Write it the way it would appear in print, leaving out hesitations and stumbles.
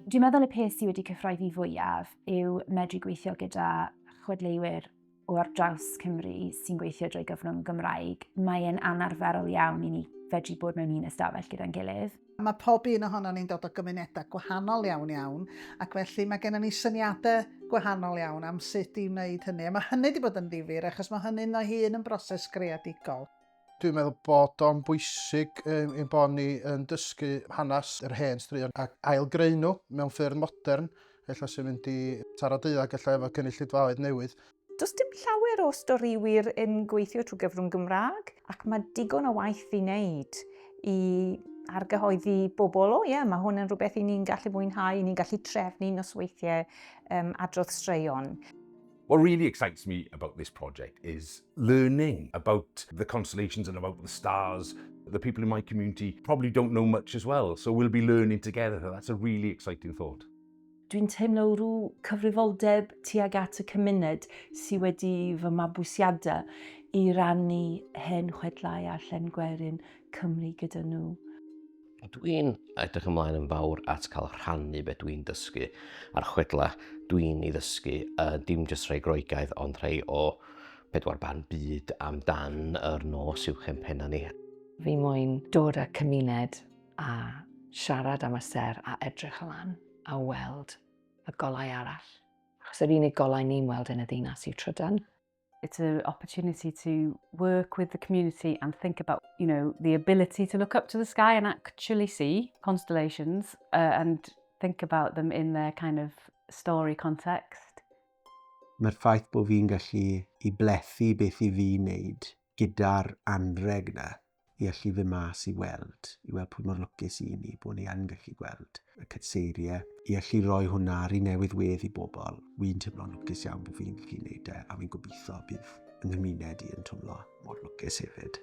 Dwi'n meddwl y peth sydd wedi cyffroi fi fwyaf yw medru gweithio gyda chwedleiwyr o ar draws Cymru sy'n gweithio drwy gyfrwng Gymraeg. Mae'n anarferol iawn i ni fedru bod mewn un ystafell gyda'n gilydd. Mae pob un ohono ni'n dod o gymunedau gwahanol iawn, ac felly mae gennym ni syniadau gwahanol iawn am sut i wneud hynny. A mae hynny wedi bod yn ddifyr, achos mae hynny'n o'i hun yn broses greadigol. Dwi'n meddwl bod o'n bwysig ein bod ni yn dysgu hanes yr hen straeon ac ailgreu nhw mewn ffyrdd modern, ella sy'n mynd i taro deuddag ella efo cynulleidfaoedd newydd. Does dim llawer o storiwyr yn gweithio trwy gyfrwng Gymraeg, ac mae digon o waith i wneud i argyhoeddi bobl, mae hwn yn rhywbeth i ni'n gallu mwynhau, ni'n gallu trefnu nosweithiau adrodd straeon. What really excites me about this project is learning about the constellations and about the stars. The people in my community probably don't know much as well, so we'll be learning together. That's a really exciting thought. Dwi'n teimlo rhyw cyfrifoldeb tuag at y cymuned sydd wedi fy mabwysiadau i rannu hen chwedlau a llen gwerin Cymru gyda nhw. Dwi'n edrych ymlaen yn fawr at cael rhannu beth dwi'n dysgu a'r chwedlau dwi'n ei ddysgu, dim jyst rhai groegaidd ond rhai o bedwar ban byd amdan yr nos uwch ein penna ni. Fi moyn dod â cymuned a siarad am y ser a edrych ymlaen a weld y golau arall. Achos yr unig golau ni'n weld yn y ddinas yw trydan. It's an opportunity to work with the community and think about, the ability to look up to the sky and actually see constellations and think about them in their kind of story context. Mae'r ffaith bod fi'n gallu i blethu beth i fi wneud gyda'r anreg na i allu fy mas i weld pwy mor lwcus i ni bod ni yn gallu gweld y cytseiriau, i allu rhoi hwnna ar ei newyddwedd i bobl. Wy'n teimlo'n lwcus iawn bod fi'n gallu wneud a fi'n gobeithio bydd yng nghymuned i yn teimlo mor lwcus hefyd.